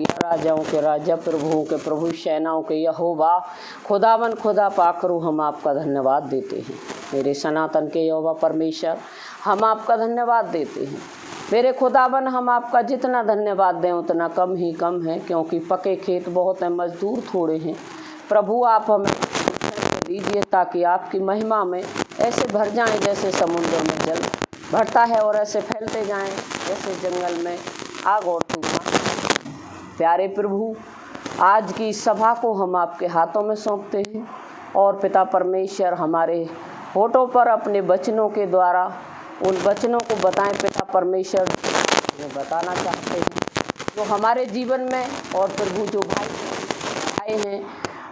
या राजाओं के राजा, प्रभुओं के प्रभु, सेनाओं के यहोवा, खुदावन खुदा पाकरू, हम आपका धन्यवाद देते हैं। मेरे सनातन के यहोवा परमेश्वर, हम आपका धन्यवाद देते हैं। मेरे खुदावन, हम आपका जितना धन्यवाद दें उतना कम ही कम है, क्योंकि पके खेत बहुत हैं, मजदूर थोड़े हैं। प्रभु आप हमें दीजिए ताकि आपकी महिमा में ऐसे भर जाएं जैसे समुद्र में जल भरता है, और ऐसे फैलते जाएं जैसे जंगल में आग और तूफान। प्यारे प्रभु, आज की सभा को हम आपके हाथों में सौंपते हैं, और पिता परमेश्वर हमारे होठों पर अपने वचनों के द्वारा उन वचनों को बताएं। पिता परमेश्वर जो बताना चाहते हैं जो हमारे जीवन में, और प्रभु जो भाई आए हैं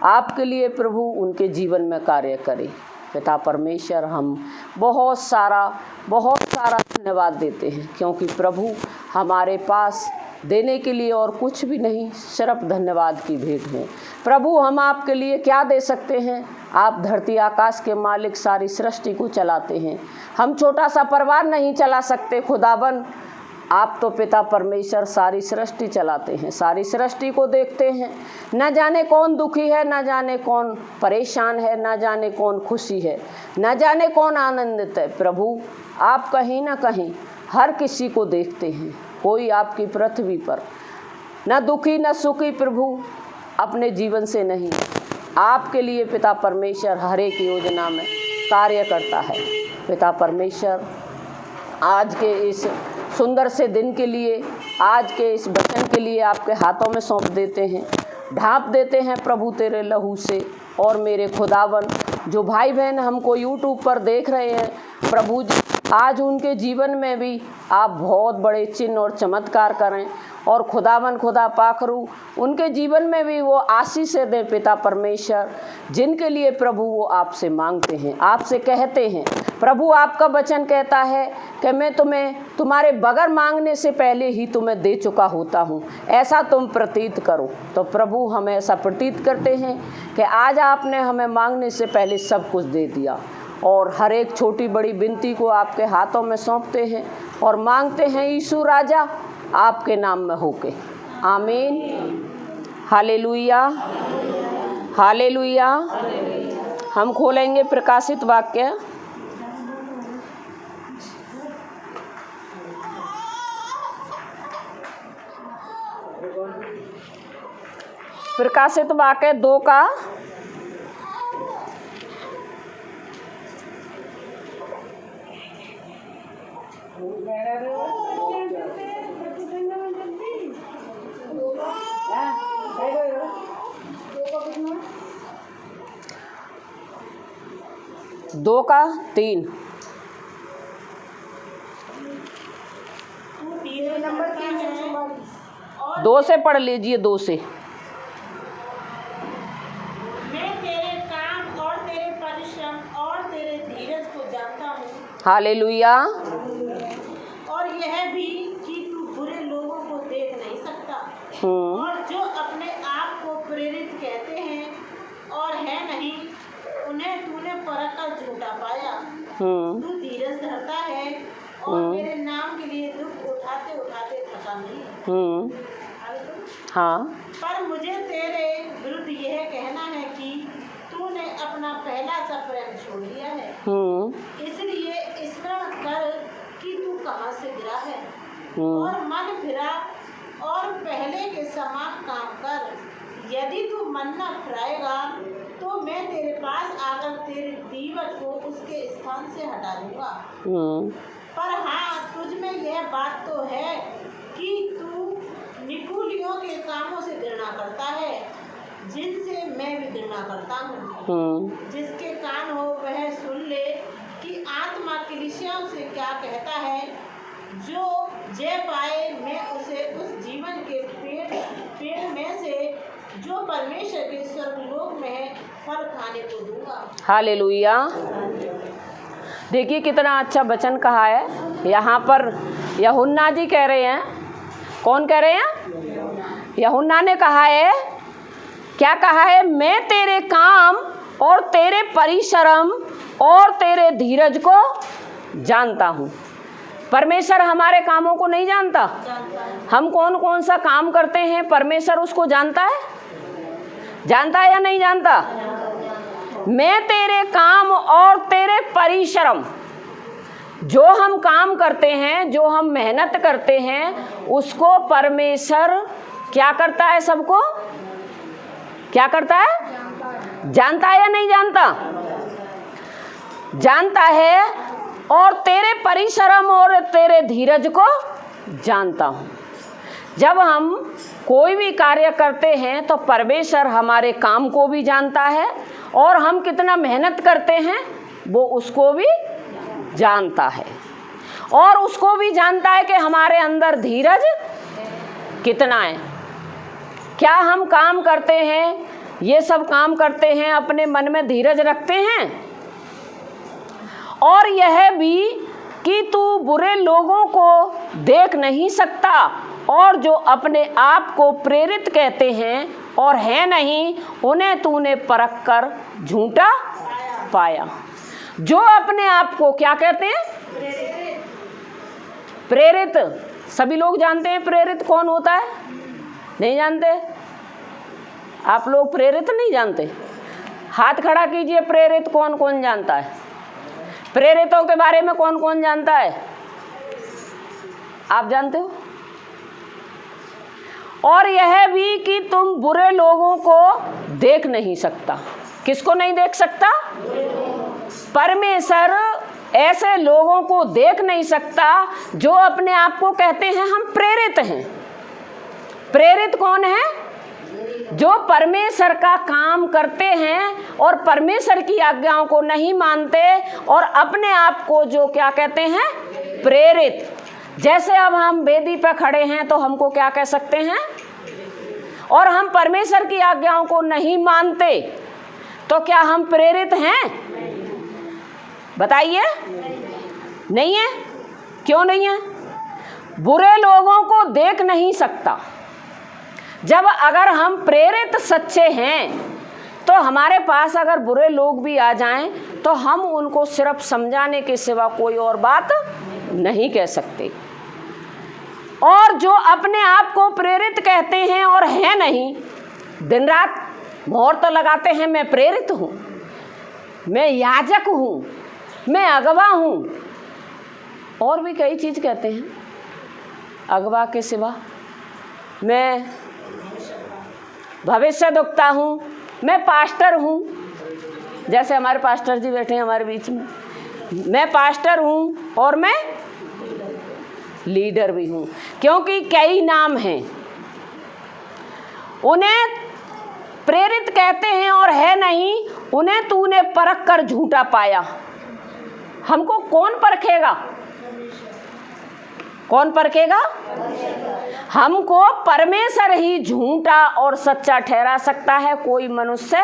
आपके लिए प्रभु उनके जीवन में कार्य करें। पिता परमेश्वर, हम बहुत सारा धन्यवाद देते हैं, क्योंकि प्रभु हमारे पास देने के लिए और कुछ भी नहीं, सिर्फ धन्यवाद की भेंट है। प्रभु, हम आपके लिए क्या दे सकते हैं? आप धरती आकाश के मालिक, सारी सृष्टि को चलाते हैं। हम छोटा सा परिवार नहीं चला सकते खुदावन, आप तो पिता परमेश्वर सारी सृष्टि चलाते हैं, सारी सृष्टि को देखते हैं। न जाने कौन दुखी है, न जाने कौन परेशान है, न जाने कौन खुशी है, न जाने कौन आनंदित है। प्रभु, आप कहीं ना कहीं हर किसी को देखते हैं। कोई आपकी पृथ्वी पर न दुखी न सुखी प्रभु अपने जीवन से नहीं। आपके लिए पिता परमेश्वर हर एक योजना में कार्य करता है। पिता परमेश्वर, आज के इस सुंदर से दिन के लिए, आज के इस वचन के लिए आपके हाथों में सौंप देते हैं, ढांप देते हैं प्रभु तेरे लहू से। और मेरे खुदावन, जो भाई बहन हमको यूट्यूब पर देख रहे हैं प्रभु जी, आज उनके जीवन में भी आप बहुत बड़े चिन्ह और चमत्कार करें, और खुदावन खुदा पाखरू उनके जीवन में भी वो आशीष दें पिता परमेश्वर, जिनके लिए प्रभु वो आपसे मांगते हैं, आपसे कहते हैं। प्रभु, आपका वचन कहता है कि मैं तुम्हें तुम्हारे बगैर मांगने से पहले ही तुम्हें दे चुका होता हूँ, ऐसा तुम प्रतीत करो। तो प्रभु, हम ऐसा प्रतीत करते हैं कि आज आपने हमें मांगने से पहले सब कुछ दे दिया, और हर एक छोटी बड़ी विनती को आपके हाथों में सौंपते हैं और मांगते हैं यीशु राजा आपके नाम में होके, आमीन। Hallelujah, hallelujah. हम खोलेंगे प्रकाशित वाक्य, प्रकाशित वाक्य 2 का 2 का 3 2 से पढ़ लीजिए, 2 से। मैं तेरे काम और तेरे परिश्रम और तेरे धीरज को जानता हूँ। हालेलुया। और यह भी कि तू बुरे लोगों को देख नहीं सकता, और जो अपने आप को प्रेरित कहते हैं और है नहीं, उन्हें तूने परख कर झूठा पाया। तू धीरज धरता है और मेरे नाम के लिए दुख उठाते उठाते थका नहीं। हाँ। पर मुझे तेरे विरुद्ध यह कहना है कि तूने अपना पहला सा प्रेम छोड़ दिया है। इसलिए स्मरण कर कि तू कहाँ से गिरा है, और मन फिरा और पहले के समान काम कर। यदि तू मन न फिराएगा तो मैं तेरे पास आकर तेरे दीवट को उसके स्थान से हटा दूंगा। पर हाँ, तुझ में यह बात तो है कि तू निकुलियों के कामों से घृणा करता है, जिनसे मैं भी घृणा करता हूँ। जिसके कान हो वह सुन ले कि आत्मा कलीसियाओं से क्या कहता है। जो जय पाए मैं उसे उस जीवन के पेड़ में से जो परमेश्वर के स्वर्गलोक में है फल खाने को दूंगा। हालेलुया। देखिए कितना अच्छा वचन कहा है। यहाँ पर यूहन्ना जी कह रहे हैं, कौन कह रहे हैं? यूहन्ना ने कहा है, क्या कहा है? मैं तेरे काम और तेरे परिश्रम और तेरे धीरज को जानता हूँ। परमेश्वर हमारे कामों को नहीं जानता? हम कौन कौन सा काम करते हैं परमेश्वर उसको जानता है? जानता है या नहीं जानता? मैं तेरे काम और तेरे परिश्रम, जो हम काम करते हैं, जो हम मेहनत करते हैं, उसको परमेश्वर क्या करता है? सबको क्या करता है? जानता है या नहीं जानता? जानता है। और तेरे परिश्रम और तेरे धीरज को जानता हूँ। जब हम कोई भी कार्य करते हैं तो परमेश्वर हमारे काम को भी जानता है और हम कितना मेहनत करते हैं वो उसको भी जानता है, और उसको भी जानता है कि हमारे अंदर धीरज कितना है। क्या हम काम करते हैं, ये सब काम करते हैं, अपने मन में धीरज रखते हैं? और यह भी कि तू बुरे लोगों को देख नहीं सकता, और जो अपने आप को प्रेरित कहते हैं और है नहीं, उन्हें तूने परख कर झूठा पाया। जो अपने आप को क्या कहते हैं? प्रेरित। सभी लोग जानते हैं प्रेरित कौन होता है? नहीं जानते? आप लोग प्रेरित नहीं जानते? हाथ खड़ा कीजिए, प्रेरित कौन कौन जानता है? प्रेरितों के बारे में कौन कौन जानता है? आप जानते हो? और यह भी कि तुम बुरे लोगों को देख नहीं सकता। किसको नहीं देख सकता? परमेश्वर ऐसे लोगों को देख नहीं सकता जो अपने आप को कहते हैं हम प्रेरित हैं। प्रेरित कौन है? जो परमेश्वर का काम करते हैं और परमेश्वर की आज्ञाओं को नहीं मानते और अपने आप को जो क्या कहते हैं? प्रेरित। जैसे अब हम वेदी पर खड़े हैं तो हमको क्या कह सकते हैं? और हम परमेश्वर की आज्ञाओं को नहीं मानते तो क्या हम प्रेरित हैं? बताइए। नहीं है। क्यों नहीं है? बुरे लोगों को देख नहीं सकता। जब अगर हम प्रेरित सच्चे हैं तो हमारे पास अगर बुरे लोग भी आ जाएं तो हम उनको सिर्फ समझाने के सिवा कोई और बात नहीं कह सकते। और जो अपने आप को प्रेरित कहते हैं और है नहीं, दिन रात मोहर तो लगाते हैं मैं प्रेरित हूँ, मैं याजक हूँ, मैं अगवा हूँ, और भी कई चीज़ कहते हैं अगवा के सिवा। मैं भविष्यद्वक्ता हूँ, मैं पास्टर हूँ, जैसे हमारे पास्टर जी बैठे हैं हमारे बीच में, मैं पास्टर हूँ और मैं लीडर भी हूँ। क्योंकि कई नाम हैं, उन्हें प्रेरित कहते हैं और है नहीं, उन्हें तूने परख कर झूठा पाया। हमको कौन परखेगा? कौन परखेगा? हमको परमेश्वर ही झूठा और सच्चा ठहरा सकता है, कोई मनुष्य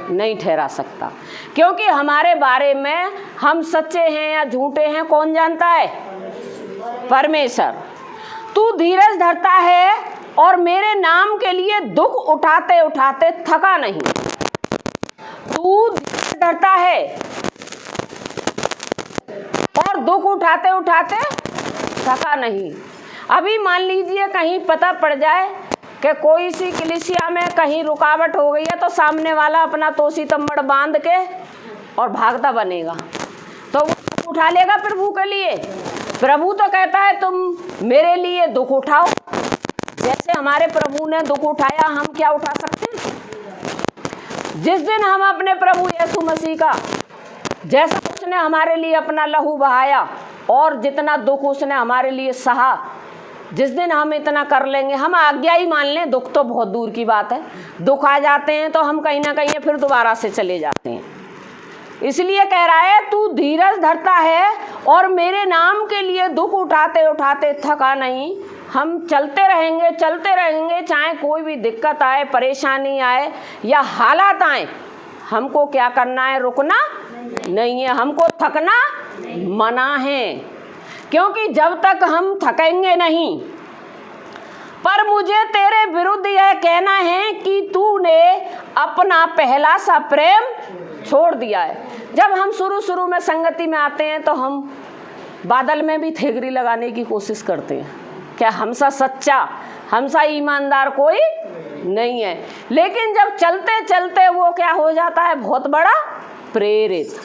नहीं ठहरा सकता। क्योंकि हमारे बारे में हम सच्चे हैं या झूठे हैं कौन जानता है? परमेश्वर। तू धीरज धरता है और मेरे नाम के लिए दुख उठाते उठाते थका नहीं। तू धीरज धरता है और दुख उठाते उठाते थका नहीं। अभी मान लीजिए कहीं पता पड़ जाए कि कोई सी कलीसिया में कहीं रुकावट हो गई है तो सामने वाला अपना तोसी तम्बड़ बांध के और भागता बनेगा, तो वो उठा लेगा प्रभु के लिए। प्रभु तो कहता है तुम मेरे लिए दुख उठाओ। जैसे हमारे प्रभु ने दुख उठाया, हम क्या उठा सकते हैं? जिस दिन हम अपने प्रभु यीशु मसीह का, जैसा उसने हमारे लिए अपना लहू बहाया और जितना दुख उसने हमारे लिए सहा, जिस दिन हम इतना कर लेंगे, हम आज्ञा ही मान लें, दुख तो बहुत दूर की बात है। दुख आ जाते हैं तो हम कहीं ना कहीं फिर दोबारा से चले जाते हैं। इसलिए कह रहा है तू धीरज धरता है और मेरे नाम के लिए दुख उठाते उठाते थका नहीं। हम चलते रहेंगे, चाहे कोई भी दिक्कत आए, परेशानी आए या हालात आए, हमको क्या करना है? रुकना नहीं है, हमको थकना मना है। क्योंकि जब तक हम थकेंगे नहीं, पर मुझे तेरे विरुद्ध यह कहना है कि तूने अपना पहला सा प्रेम छोड़ दिया है। जब हम शुरू में संगति में आते हैं तो हम बादल में भी थेगरी लगाने की कोशिश करते हैं। क्या हमसा सच्चा, हमसा ईमानदार कोई नहीं है। लेकिन जब चलते चलते वो क्या हो जाता है, बहुत बड़ा प्रेरित।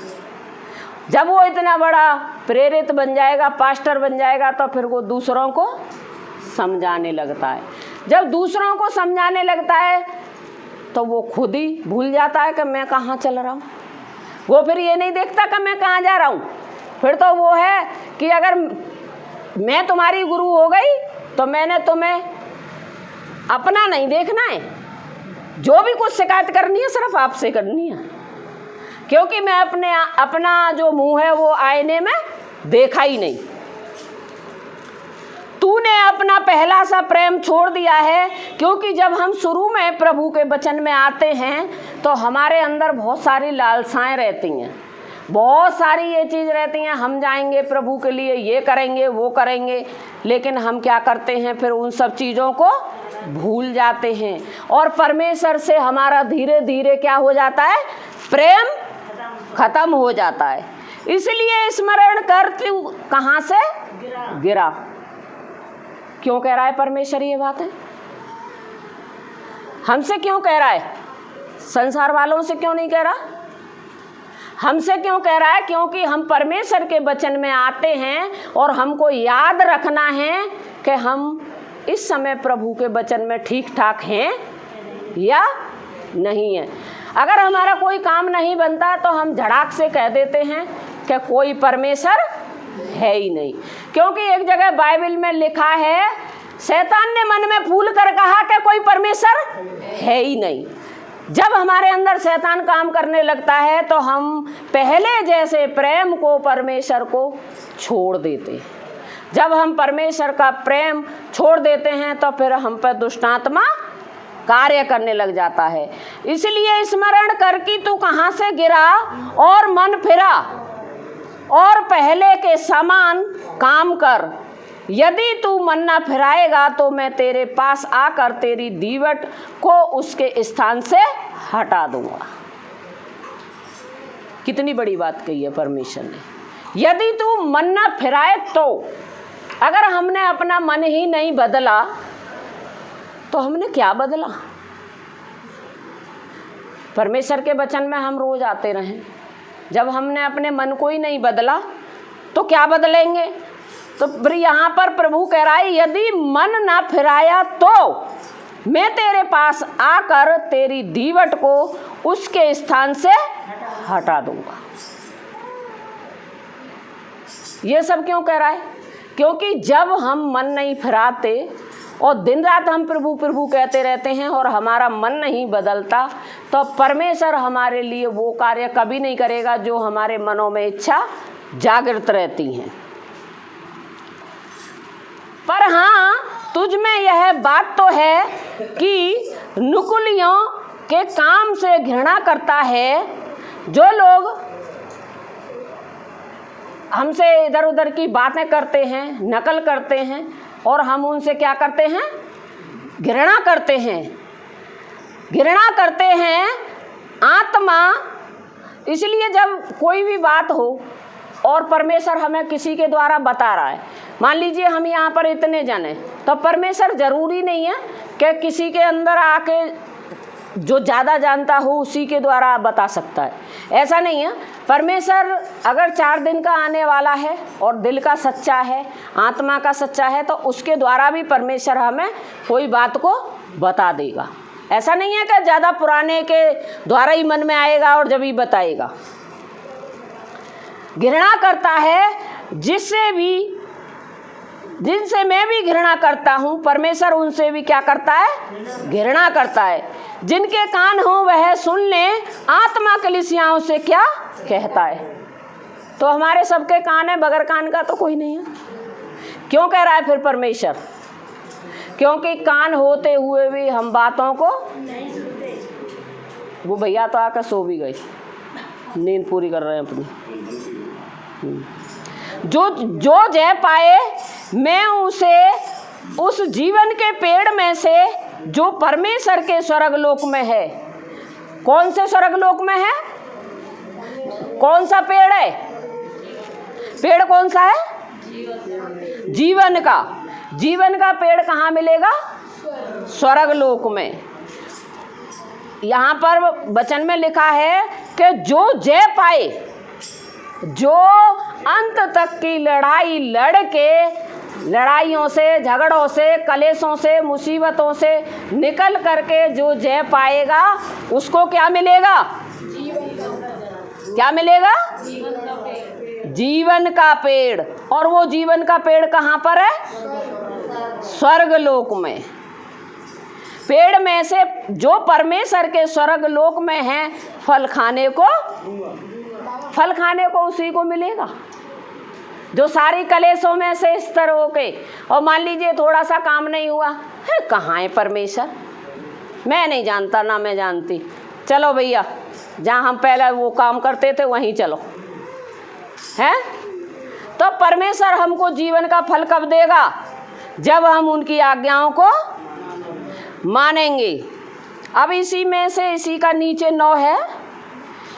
जब वो इतना बड़ा प्रेरित बन जाएगा, पास्टर बन जाएगा, तो फिर वो दूसरों को समझाने लगता है। जब दूसरों को समझाने लगता है तो वो खुद ही भूल जाता है कि मैं कहाँ चल रहा हूँ। वो फिर ये नहीं देखता कि मैं कहाँ जा रहा हूँ। फिर तो वो है कि अगर मैं तुम्हारी गुरु हो गई तो मैंने तुम्हें अपना नहीं देखना है, जो भी कुछ शिकायत करनी है सिर्फ आपसे करनी है, क्योंकि मैं अपना जो मुंह है वो आईने में देखा ही नहीं। तूने अपना पहला सा प्रेम छोड़ दिया है। क्योंकि जब हम शुरू में प्रभु के वचन में आते हैं तो हमारे अंदर बहुत सारी लालसाएं रहती हैं, बहुत सारी ये चीज़ रहती हैं, हम जाएंगे प्रभु के लिए, ये करेंगे वो करेंगे। लेकिन हम क्या करते हैं, फिर उन सब चीज़ों को भूल जाते हैं और परमेश्वर से हमारा धीरे धीरे क्या हो जाता है, प्रेम खत्म हो जाता है। इसलिए स्मरण कर तू कहाँ से गिरा। क्यों कह रहा है परमेश्वर ये बात है? हमसे क्यों कह रहा है? संसार वालों से क्यों नहीं कह रहा? हमसे क्यों कह रहा है? क्योंकि हम परमेश्वर के वचन में आते हैं और हमको याद रखना है कि हम इस समय प्रभु के वचन में ठीक ठाक हैं या नहीं है। अगर हमारा कोई काम नहीं बनता तो हम झड़ाक से कह देते हैं कि कोई परमेश्वर है ही नहीं। क्योंकि एक जगह बाइबल में लिखा है, शैतान ने मन में फूल कर कहा कि कोई परमेश्वर है ही नहीं। जब हमारे अंदर शैतान काम करने लगता है तो हम पहले जैसे प्रेम को, परमेश्वर को छोड़ देते हैं। जब हम परमेश्वर का प्रेम छोड़ देते हैं तो फिर हम पर दुष्टात्मा कार्य करने लग जाता है। इसलिए स्मरण कर कि तू कहाँ से गिरा और मन फिरा और पहले के समान काम कर। यदि तू मन न फिराएगा तो मैं तेरे पास आकर तेरी दीवट को उसके स्थान से हटा दूंगा। कितनी बड़ी बात कही है परमेश्वर ने। यदि तू मन न फिराए तो, अगर हमने अपना मन ही नहीं बदला तो हमने क्या बदला? परमेश्वर के वचन में हम रोज आते रहें, जब हमने अपने मन को ही नहीं बदला तो क्या बदलेंगे? तो फिर यहाँ पर प्रभु कह रहा है, यदि मन ना फिराया तो मैं तेरे पास आकर तेरी दीवट को उसके स्थान से हटा दूंगा। ये सब क्यों कह रहा है? क्योंकि जब हम मन नहीं फिराते और दिन रात हम प्रभु प्रभु कहते रहते हैं और हमारा मन नहीं बदलता तो परमेश्वर हमारे लिए वो कार्य कभी नहीं करेगा जो हमारे मनों में इच्छा जागृत रहती हैं। पर हाँ, तुझ में यह बात तो है कि नुकुलियों के काम से घृणा करता है। जो लोग हमसे इधर उधर की बातें करते हैं, नकल करते हैं और हम उनसे क्या करते हैं, घृणा करते हैं। घृणा करते हैं आत्मा। इसलिए जब कोई भी बात हो और परमेश्वर हमें किसी के द्वारा बता रहा है, मान लीजिए हम यहाँ पर इतने जन हैं, तो परमेश्वर ज़रूरी नहीं है कि किसी के अंदर आके जो ज़्यादा जानता हो उसी के द्वारा बता सकता है, ऐसा नहीं है। परमेश्वर अगर 4 दिन का आने वाला है और दिल का सच्चा है, आत्मा का सच्चा है, तो उसके द्वारा भी परमेश्वर हमें कोई बात को बता देगा। ऐसा नहीं है कि ज़्यादा पुराने के द्वारा ही मन में आएगा और जब ही बताएगा। घृणा करता है जिनसे मैं भी घृणा करता हूँ, परमेश्वर उनसे भी क्या करता है, घृणा करता है। जिनके कान हो वह सुन ले, आत्मा कलीसियाओं से क्या कहता है। तो हमारे सबके कान है, बगैर कान का तो कोई नहीं है। क्यों कह रहा है फिर परमेश्वर? क्योंकि कान होते हुए भी हम बातों को नहीं सुनते। वो भैया तो आकर सो भी गई, नींद पूरी कर रहे हैं अपनी। जो जय पाए मैं उसे उस जीवन के पेड़ में से जो परमेश्वर के स्वर्गलोक में है। कौन से स्वर्गलोक में है? कौन सा पेड़ है? पेड़ कौन सा है? जीवन का पेड़ कहाँ मिलेगा? स्वर्ग लोक में। यहाँ पर वचन में लिखा है कि जो जय पाए, जो अंत तक की लड़ाई लड़ के, लड़ाइयों से, झगड़ों से, कलेशों से, मुसीबतों से निकल करके जो जय पाएगा उसको क्या मिलेगा? क्या मिलेगा? जीवन का पेड़। और वो जीवन का पेड़ कहाँ पर है? स्वर्ग लोक में। पेड़ में से जो परमेश्वर के स्वर्ग लोक में है, फल खाने को उसी को मिलेगा। जो सारी कलेशों में से इस तरह होके, और मान लीजिए थोड़ा सा काम नहीं हुआ है, कहाँ है परमेश्वर? मैं नहीं जानता, ना मैं जानती। चलो भैया, जहाँ हम पहले वो काम करते थे वहीं चलो, हैं? तो परमेश्वर हमको जीवन का फल कब देगा? जब हम उनकी आज्ञाओं को मानेंगे। अब इसी में से, इसी का नीचे 9 है,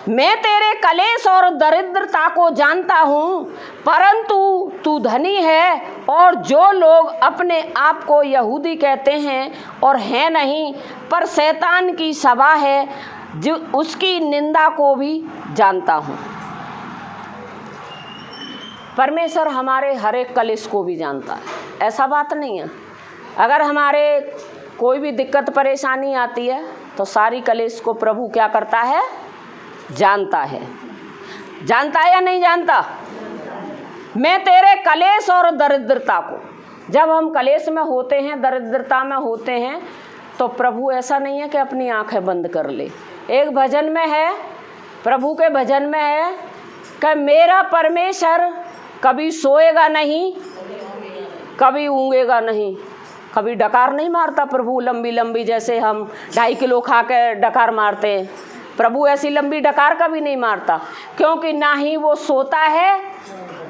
मैं तेरे कलेश और दरिद्रता को जानता हूँ, परंतु तू धनी है, और जो लोग अपने आप को यहूदी कहते हैं और हैं नहीं, पर शैतान की सभा है, जो उसकी निंदा को भी जानता हूँ। परमेश्वर हमारे हर एक कलेश को भी जानता है, ऐसा बात नहीं है। अगर हमारे कोई भी दिक्कत परेशानी आती है तो सारी कलेश को प्रभु क्या करता है? जानता है। जानता है या नहीं जानता? मैं तेरे कलेश और दरिद्रता को, जब हम कलेश में होते हैं, दरिद्रता में होते हैं, तो प्रभु ऐसा नहीं है कि अपनी आंखें बंद कर ले। एक भजन में है, प्रभु के भजन में है कि मेरा परमेश्वर कभी सोएगा नहीं, कभी ऊँगेगा नहीं, कभी डकार नहीं मारता प्रभु लंबी लंबी, जैसे हम 2.5 किलो खा के डकार मारते हैं। प्रभु ऐसी लंबी डकार कभी नहीं मारता, क्योंकि ना ही वो सोता है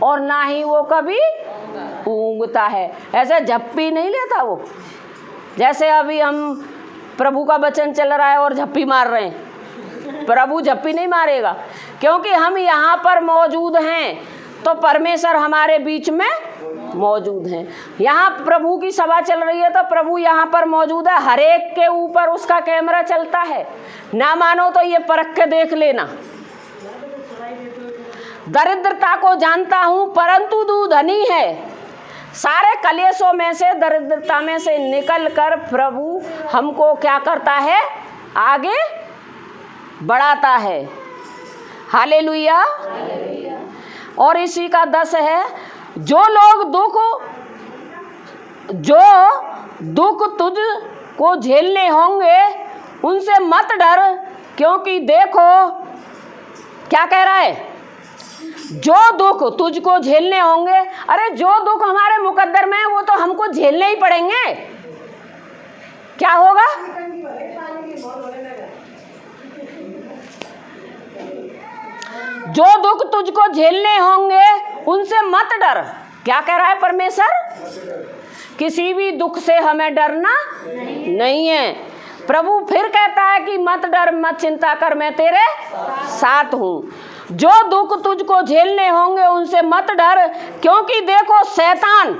और ना ही वो कभी ऊँगता है। ऐसे झप्पी नहीं लेता वो, जैसे अभी हम प्रभु का वचन चल रहा है और झप्पी मार रहे हैं। प्रभु झप्पी नहीं मारेगा, क्योंकि हम यहाँ पर मौजूद हैं, तो परमेश्वर हमारे बीच में मौजूद हैं। यहाँ प्रभु की सभा चल रही है तो प्रभु यहाँ पर मौजूद है। हर एक के ऊपर उसका कैमरा चलता है, ना मानो तो ये परख के देख लेना। दरिद्रता को जानता हूँ, परंतु तू धनी है। सारे कलेशों में से, दरिद्रता में से निकल कर प्रभु हमको क्या करता है? आगे बढ़ाता है। हालेलुया। और इसी का 10 है, जो दुख तुझ को झेलने होंगे उनसे मत डर, क्योंकि देखो क्या कह रहा है? जो दुख तुझको झेलने होंगे। अरे जो दुख हमारे मुकद्दर में है वो तो हमको झेलने ही पड़ेंगे। क्या होगा? जो दुख तुझको झेलने होंगे उनसे मत डर। क्या कह रहा है परमेश्वर? किसी भी दुख से हमें डरना नहीं है। प्रभु फिर कहता है कि मत डर, मत चिंता कर, मैं तेरे साथ हूँ। जो दुख तुझको झेलने होंगे उनसे मत डर, क्योंकि देखो शैतान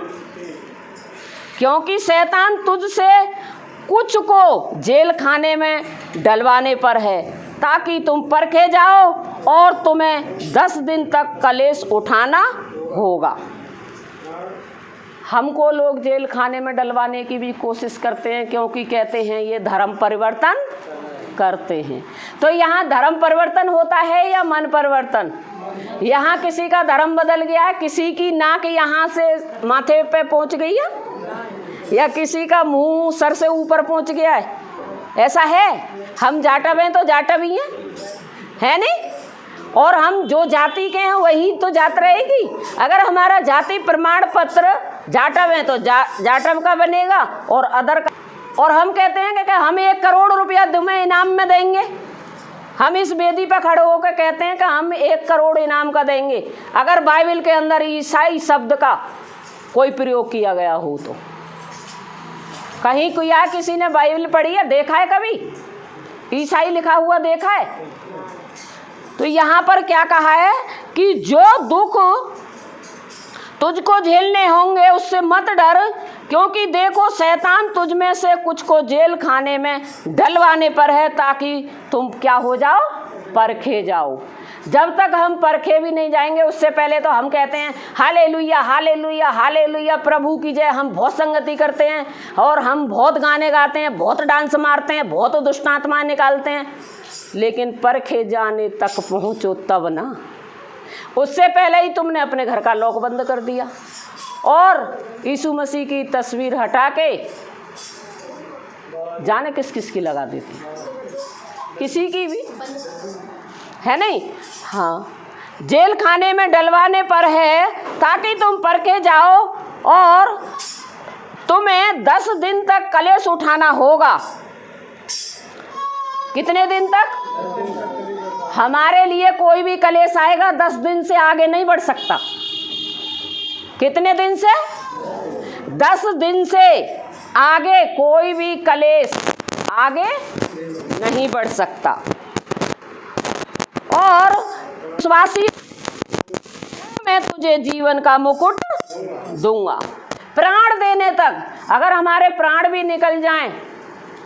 तुझसे कुछ को जेल खाने में डलवाने पर है, ताकि तुम परखे जाओ और तुम्हें 10 दिन तक कलेश उठाना होगा। हमको लोग जेल खाने में डलवाने की भी कोशिश करते हैं, क्योंकि कहते हैं ये धर्म परिवर्तन करते हैं। तो यहाँ धर्म परिवर्तन होता है या मन परिवर्तन? यहाँ किसी का धर्म बदल गया है, किसी की नाक यहाँ से माथे पे पहुँच गई है, या किसी का मुंह सर से ऊपर पहुँच गया है। ऐसा है? हम जाटव हैं तो जाटव ही हैं, है नहीं? और हम जो जाति के हैं वही तो जात रहेगी। अगर हमारा जाति प्रमाण पत्र जाटव है तो जाटव का बनेगा और अदर का। और हम कहते हैं कि हम 1 करोड़ रुपया तुम्हें इनाम में देंगे। हम इस वेदी पर खड़े होकर कहते हैं कि हम 1 करोड़ इनाम का देंगे, अगर बाइबल के अंदर ईसाई शब्द का कोई प्रयोग किया गया हो तो। कहीं कोई किसी ने बाइबल पढ़ी है, देखा है कभी ईसाई लिखा हुआ देखा है? तो यहाँ पर क्या कहा है कि जो दुख तुझको झेलने होंगे, उससे मत डर, क्योंकि देखो शैतान तुझ में से कुछ को जेल खाने में डलवाने पर है, ताकि तुम क्या हो जाओ, परखे जाओ। जब तक हम परखे भी नहीं जाएंगे, उससे पहले तो हम कहते हैं हालेलुया हालेलुया हालेलुया, प्रभु की जय। हम बहुत संगति करते हैं और हम बहुत गाने गाते हैं, बहुत डांस मारते हैं, बहुत दुष्ट आत्माएं निकालते हैं, लेकिन परखे जाने तक पहुँचो तब ना। उससे पहले ही तुमने अपने घर का लॉक बंद कर दिया और यीशु मसीह की तस्वीर हटा के जाने किस किस की लगा देती, किसी की भी है नहीं। हाँ, जेल खाने में डलवाने पर है, ताकि तुम परखे जाओ, और तुम्हें 10 दिन तक कलेश उठाना होगा। कितने दिन तक? हमारे लिए कोई भी कलेश आएगा 10 दिन से आगे नहीं बढ़ सकता। कितने दिन से? 10 दिन से आगे कोई भी कलेश आगे नहीं बढ़ सकता। और विश्वासी, मैं तुझे जीवन का मुकुट दूंगा। प्राण देने तक, अगर हमारे प्राण भी निकल जाएं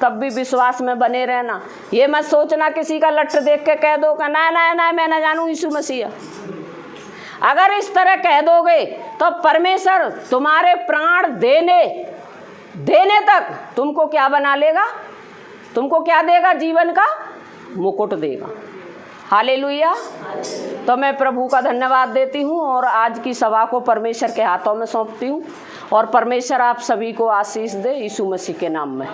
तब भी विश्वास में बने रहना। ये मत सोचना किसी का लठ देख के कह दो कि ना ना ना मैं ना जानूं यीशु मसीह। अगर इस तरह कह दोगे तो परमेश्वर तुम्हारे प्राण देने तक तुमको क्या बना लेगा? तुमको क्या देगा? जीवन का मुकुट देगा। हालेलुया। तो मैं प्रभु का धन्यवाद देती हूँ और आज की सभा को परमेश्वर के हाथों में सौंपती हूँ, और परमेश्वर आप सभी को आशीष दे यीशु मसीह के नाम में।